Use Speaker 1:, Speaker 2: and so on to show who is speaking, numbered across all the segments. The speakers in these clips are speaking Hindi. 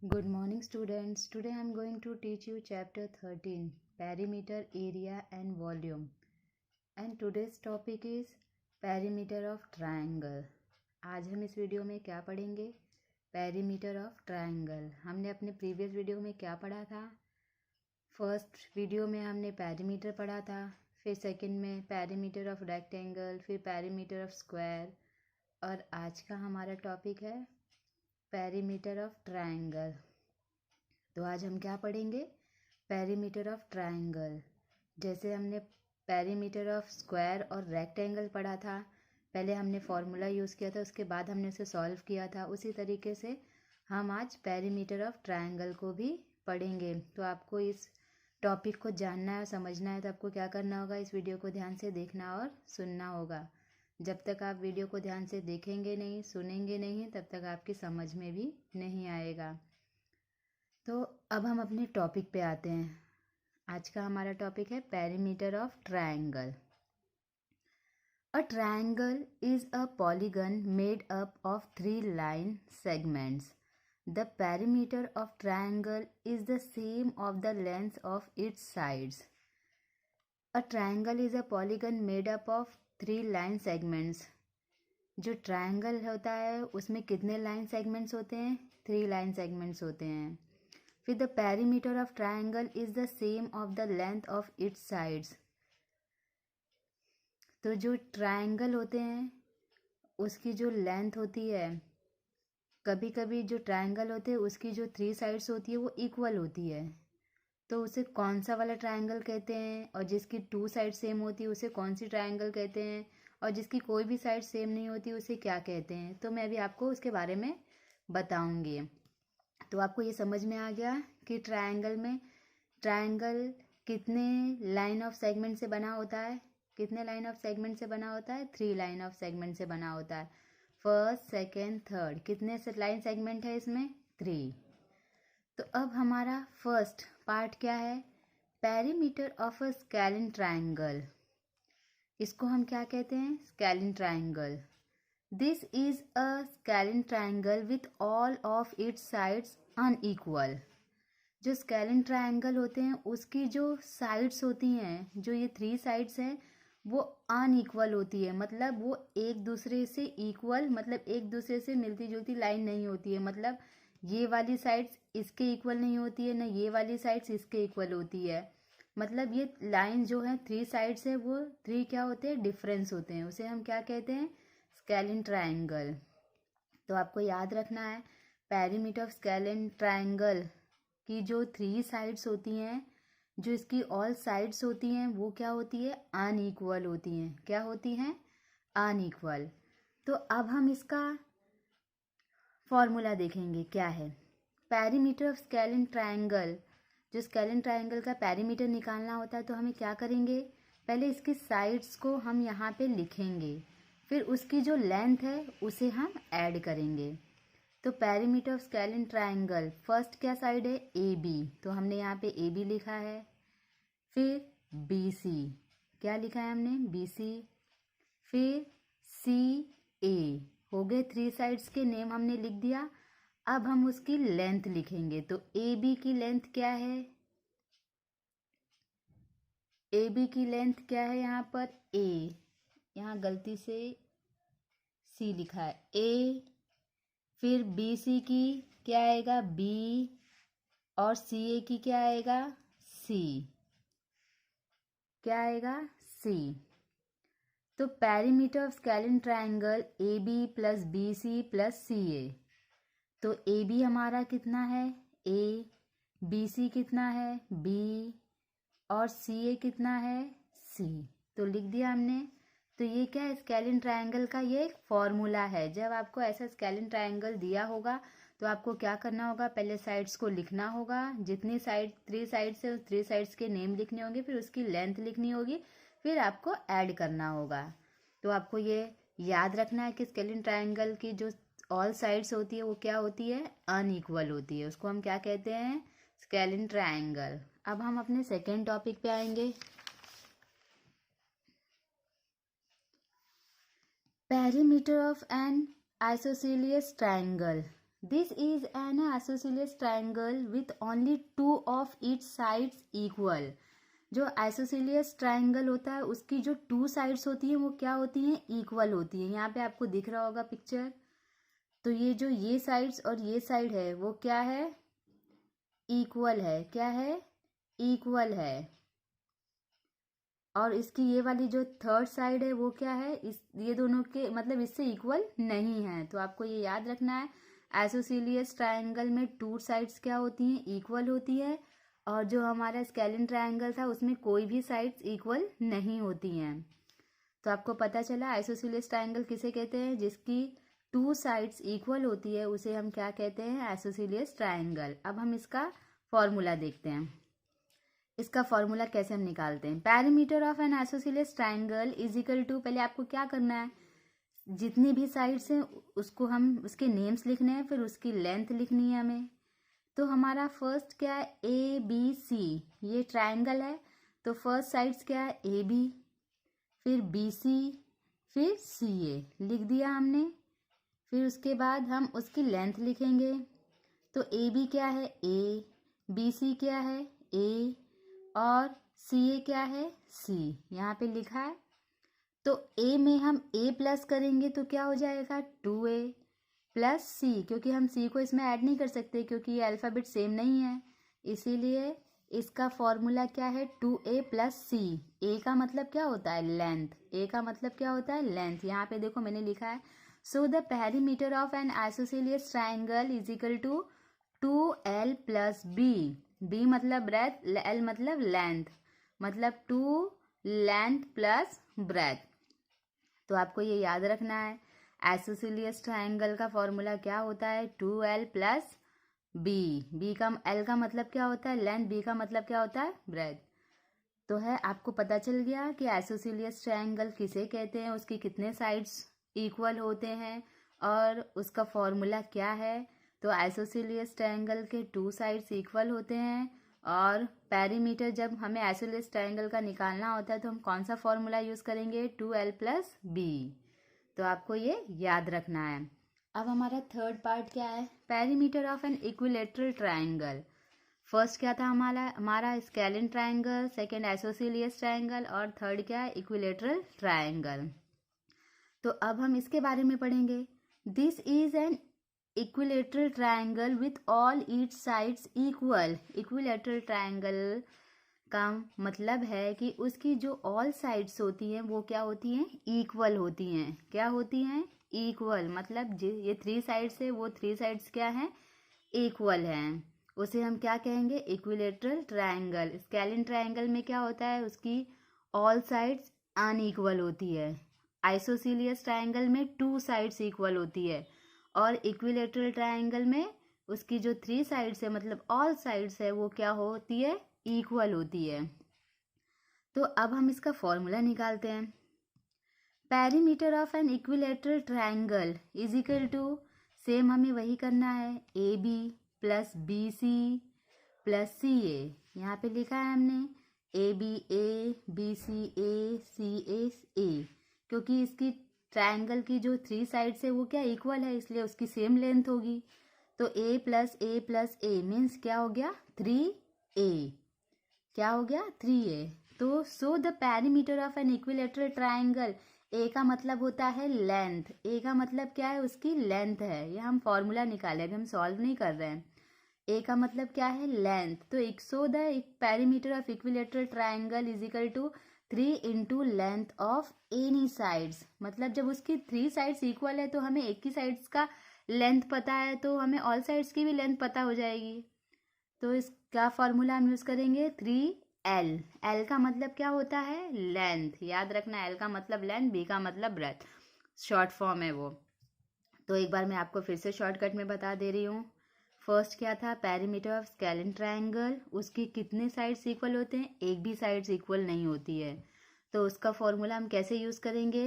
Speaker 1: Good morning, students. Today I am going to teach you chapter 13, perimeter, area and volume. And today's topic is perimeter of triangle. आज हम इस वीडियो में क्या पढ़ेंगे? perimeter of triangle. हमने अपने प्रीवियस वीडियो में क्या पढ़ा था? फर्स्ट वीडियो में हमने perimeter पढ़ा था, फिर सेकंड में perimeter of rectangle, फिर perimeter of square और आज का हमारा टॉपिक है पेरीमीटर ऑफ ट्रायंगल। तो आज हम क्या पढ़ेंगे? Perimeter of triangle. जैसे हमने पेरीमीटर ऑफ स्क्वायर और रेक्टेंगल पढ़ा था, पहले हमने फॉर्मूला यूज़ किया था, उसके बाद हमने उसे सॉल्व किया था। उसी तरीके से हम आज पेरीमीटर ऑफ ट्रायंगल को भी पढ़ेंगे। तो आपको इस टॉपिक को जानना है, समझना है, तो आपको क्या करना होगा? इस वीडियो को ध्यान से देखना और सुनना होगा। जब तक आप वीडियो को ध्यान से देखेंगे नहीं, सुनेंगे नहीं, तब तक आपकी समझ में भी नहीं आएगा। तो अब हम अपने टॉपिक पे आते हैं। आज का हमारा टॉपिक है perimeter of triangle. A triangle is a polygon made up of 3 line segments. The perimeter of triangle is the same of the length of its sides. A triangle is a polygon made up of 3 line segments. जो ट्रायंगल होता है उसमें कितने लाइन सेगमेंट्स होते हैं? 3 लाइन सेगमेंट्स होते हैं। फिर the perimeter of triangle is the same of the length of its sides. तो जो ट्रायंगल होते हैं उसकी जो लेंथ होती है, कभी कभी जो ट्रायंगल होते हैं उसकी जो 3 साइड्स होती है वो इक्वल होती है, तो उसे कौन सा वाला ट्रायंगल कहते हैं? और जिसकी 2 साइड सेम होती है उसे कौन सी ट्रायंगल कहते हैं? और जिसकी कोई भी साइड सेम नहीं होती उसे क्या कहते हैं? तो मैं अभी आपको उसके बारे में बताऊंगी। तो आपको ये समझ में आ गया कि ट्रायंगल कितने लाइन ऑफ सेगमेंट से बना होता है? कितने लाइन ऑफ सेगमेंट से बना होता है? 3 लाइन ऑफ सेगमेंट से बना होता है। फर्स्ट, सेकेंड, थर्ड, कितने लाइन सेगमेंट है इसमें? 3। तो अब हमारा फर्स्ट पार्ट क्या है? Perimeter of a scalene triangle. इसको हम क्या कहते हैं? Scalene triangle. This is a scalene triangle with all of its sides unequal. जो स्केलिन ट्रायंगल होते हैं उसकी जो साइड्स होती हैं, जो ये 3 साइड्स हैं, वो अनइक्वल होती है। मतलब वो एक दूसरे से इक्वल, मतलब एक दूसरे से मिलती जुलती लाइन नहीं होती है। मतलब ये वाली साइड्स इसके इक्वल नहीं होती है, ना ये वाली साइड्स इसके इक्वल होती है। मतलब ये लाइन जो है 3 साइड्स है, वो 3 क्या होते हैं? डिफरेंस होते हैं। उसे हम क्या कहते हैं? Scalene triangle. तो आपको याद रखना है, पेरीमीटर ऑफ स्केलिन ट्रायंगल की जो 3 साइड्स होती हैं, जो इसकी ऑल साइड्स होती हैं, वो क्या होती है? अनइक्वल होती हैं। क्या होती हैं? अनइक्वल। तो अब हम इसका फॉर्मूला देखेंगे क्या है। पेरीमीटर ऑफ स्केलिन ट्रायंगल, जो स्केलिन ट्रायंगल का पेरीमीटर निकालना होता है, तो हमें क्या करेंगे? पहले इसकी साइड्स को हम यहाँ पे लिखेंगे, फिर उसकी जो लेंथ है उसे हम ऐड करेंगे। तो perimeter of scalene triangle, first क्या साइड है? ए बी, तो हमने यहाँ पे ए बी लिखा है। फिर बी सी, क्या लिखा है हमने? B C. फिर सी ए, हो गए 3 साइड्स के नेम हमने लिख दिया। अब हम उसकी लेंथ लिखेंगे। तो ए बी की लेंथ क्या है? ए बी की लेंथ क्या है? यहाँ पर ए, यहाँ गलती से सी लिखा है, ए। फिर बी सी की क्या आएगा? बी। और सी ए की क्या आएगा? सी। क्या आएगा? सी। तो perimeter of scalene triangle A B plus B C plus C A. तो ए बी हमारा कितना है? ए। बी सी कितना है? बी। और सी ए कितना है? सी। तो लिख दिया हमने। तो ये क्या है? स्केलिन ट्रायंगल का ये एक फॉर्मूला है। जब आपको ऐसा स्केलिन ट्रायंगल दिया होगा तो आपको क्या करना होगा? पहले साइड्स को लिखना होगा। जितनी साइड 3 साइड्स है उस 3 साइड्स के नेम लिखने होंगे, फिर उसकी लेंथ लिखनी होगी, फिर आपको ऐड करना होगा। तो आपको ये याद रखना है कि स्केलिन ट्रायंगल की जो ऑल साइड्स होती है वो क्या होती है? अनइक्वल होती है। उसको हम क्या कहते हैं? Scalene triangle. अब हम अपने सेकेंड टॉपिक पे आएंगे। Perimeter of an isosceles triangle. This is an isosceles triangle with only 2 of its sides equal. जो आइसोसेलियस ट्राइंगल होता है उसकी जो 2 साइड्स होती हैं वो क्या होती हैं, इक्वल होती हैं। यहाँ पे आपको दिख रहा होगा पिक्चर। तो ये साइड्स और ये साइड है वो क्या है, इक्वल है। क्या है, इक्वल है। और इसकी ये वाली जो थर्ड साइड है वो क्या है, ये दोनों के मतलब इससे इक्वल नहीं है। तो आपको ये याद रखना है, आइसोसेलियस ट्राइंगल में 2 साइड्स क्या होती हैं, इक्वल होती है। और जो हमारा स्केलिन ट्राइंगल था उसमें कोई भी साइड्स इक्वल नहीं होती हैं। तो आपको पता चला आइसोसेलियस ट्राइंगल किसे कहते हैं, जिसकी 2 साइड्स इक्वल होती है उसे हम क्या कहते हैं, आइसोसेलियस ट्राइंगल। अब हम इसका फॉर्मूला देखते हैं। इसका फॉर्मूला कैसे हम निकालते हैं। Perimeter of an isosceles triangle is equal to, पहले आपको क्या करना है, जितनी भी साइड्स हैं उसको हम उसके नेम्स लिखने हैं, फिर उसकी लेंथ लिखनी है हमें। तो हमारा फर्स्ट क्या है, ए बी सी, ये ट्राइंगल है तो फर्स्ट साइड्स क्या है, ए बी, फिर बी सी, फिर सी ए लिख दिया हमने। फिर उसके बाद हम उसकी लेंथ लिखेंगे। तो ए बी क्या है, ए, बी सी क्या है, ए, और सी ए क्या है, सी, यहाँ पे लिखा है। तो ए में हम ए प्लस करेंगे तो क्या हो जाएगा, 2a प्लस सी, क्योंकि हम सी को इसमें ऐड नहीं कर सकते क्योंकि ये अल्फ़ाबेट सेम नहीं है, इसीलिए इसका फॉर्मूला क्या है, 2a प्लस सी। ए का मतलब क्या होता है, लेंथ। ए का मतलब क्या होता है, लेंथ। यहाँ पे देखो मैंने लिखा है, so the perimeter of an isosceles triangle is equal to 2l plus B. B मतलब ब्रेथ, एल मतलब लेंथ, मतलब 2 लेंथ प्लस ब्रेथ। तो आपको ये याद रखना है, आइसोसेलियस ट्राइंगल का फॉर्मूला क्या होता है, 2l प्लस बी। बी का एल का मतलब क्या होता है, लेंथ, बी का मतलब क्या होता है, ब्रेथ। तो है, आपको पता चल गया कि आइसोसेलियस ट्राइंगल किसे कहते हैं, उसकी कितने साइड्स इक्वल होते हैं और उसका फॉर्मूला क्या है। तो आइसोसेलियस ट्राइंगल के 2 साइड्स इक्वल होते हैं। और पेरीमीटर जब हमें आइसोसेलियस ट्राइंगल का निकालना होता है तो हम कौन सा फॉर्मूला यूज़ करेंगे, 2l प्लस बी। तो आपको ये याद रखना है। अब हमारा थर्ड पार्ट क्या है, perimeter of an equilateral triangle. First क्या था हमारा scalene triangle, second isosceles triangle, और थर्ड क्या है, इक्विलेटरल ट्राइंगल। तो अब हम इसके बारे में पढ़ेंगे। This is N equilateral triangle with all it's sides equal. Equilateral triangle का मतलब है कि उसकी जो ऑल साइड्स होती हैं वो क्या होती हैं, इक्वल होती हैं। क्या होती हैं, इक्वल, मतलब ये 3 साइड्स है वो 3 साइड्स क्या हैं, इक्वल हैं। उसे हम क्या कहेंगे, इक्विलेटरल ट्राइंगल। स्केलिन ट्राइंगल में क्या होता है, उसकी ऑल साइड्स अनइक्वल होती है। आइसोसेलियस ट्राइंगल में 2 साइड्स इक्वल होती है, और इक्विलेटरल ट्राइंगल में उसकी जो 3 साइड्स है मतलब ऑल साइड्स है वो क्या होती है, इक्वल होती है। तो अब हम इसका फॉर्मूला निकालते हैं। Perimeter of an equilateral triangle is equal to, same हमें वही करना है, A B plus B C plus C A. यहाँ पे लिखा है हमने ए बी सी ए, क्योंकि इसकी ट्राइंगल की जो 3 साइड्स है वो क्या इक्वल है, इसलिए उसकी सेम लेंथ होगी। तो ए प्लस ए मीन्स क्या हो गया, 3a। क्या हो गया, 3a। तो so the perimeter of an equilateral triangle, A का मतलब होता है लेंथ। ए का मतलब क्या है, उसकी लेंथ है। ये हम फॉर्मूला निकाले, अभी हम सॉल्व नहीं कर रहे हैं। ए का मतलब क्या है, लेंथ। तो so the perimeter of equilateral triangle is equal to 3 into length of any sides. मतलब जब उसकी 3 साइड्स इक्वल है तो हमें एक ही साइड्स का लेंथ पता है तो हमें ऑल साइड्स की भी लेंथ पता हो जाएगी। तो इसका फॉर्मूला हम यूज़ करेंगे 3l। l का मतलब क्या होता है, लेंथ। याद रखना, l का मतलब लेंथ, b का मतलब ब्रेथ, शॉर्ट फॉर्म है वो। तो एक बार मैं आपको फिर से शॉर्टकट में बता दे रही हूँ। फर्स्ट क्या था, पेरीमीटर ऑफ स्केलिन ट्राइंगल, उसकी कितने साइड्स इक्वल होते हैं, एक भी साइड्स इक्वल नहीं होती है। तो उसका फॉर्मूला हम कैसे यूज़ करेंगे,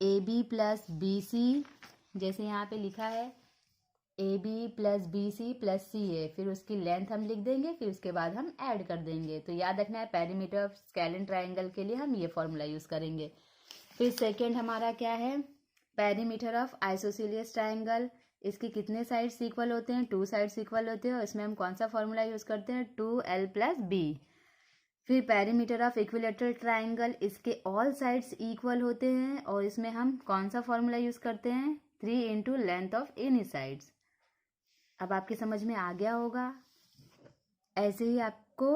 Speaker 1: A B plus B C, जैसे यहाँ पे लिखा है A B plus B C plus C A, फिर उसकी लेंथ हम लिख देंगे, फिर उसके बाद हम ऐड कर देंगे। तो याद रखना है, पेरीमीटर ऑफ स्केलिन ट्राइंगल के लिए हम ये फॉर्मूला यूज़ करेंगे। फिर सेकेंड हमारा क्या है, पेरीमीटर ऑफ आइसोसेलियस ट्राइंगल, इसके कितने साइड्स इक्वल होते हैं, 2 साइड्स इक्वल होते हैं और इसमें हम कौन सा फॉर्मूला यूज़ करते हैं, 2l+b। फिर पेरीमीटर ऑफ इक्विलेटरल ट्राइंगल, इसके ऑल साइड्स इक्वल होते हैं और इसमें हम कौन सा फॉर्मूला यूज़ करते हैं, 3 × लेंथ ऑफ एनी साइड्स। अब आपकी समझ में आ गया होगा। ऐसे ही आपको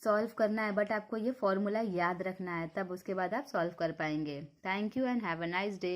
Speaker 1: सॉल्व करना है, बट आपको ये फॉर्मूला याद रखना है, तब उसके बाद आप सॉल्व कर पाएंगे। Thank you and have a nice day.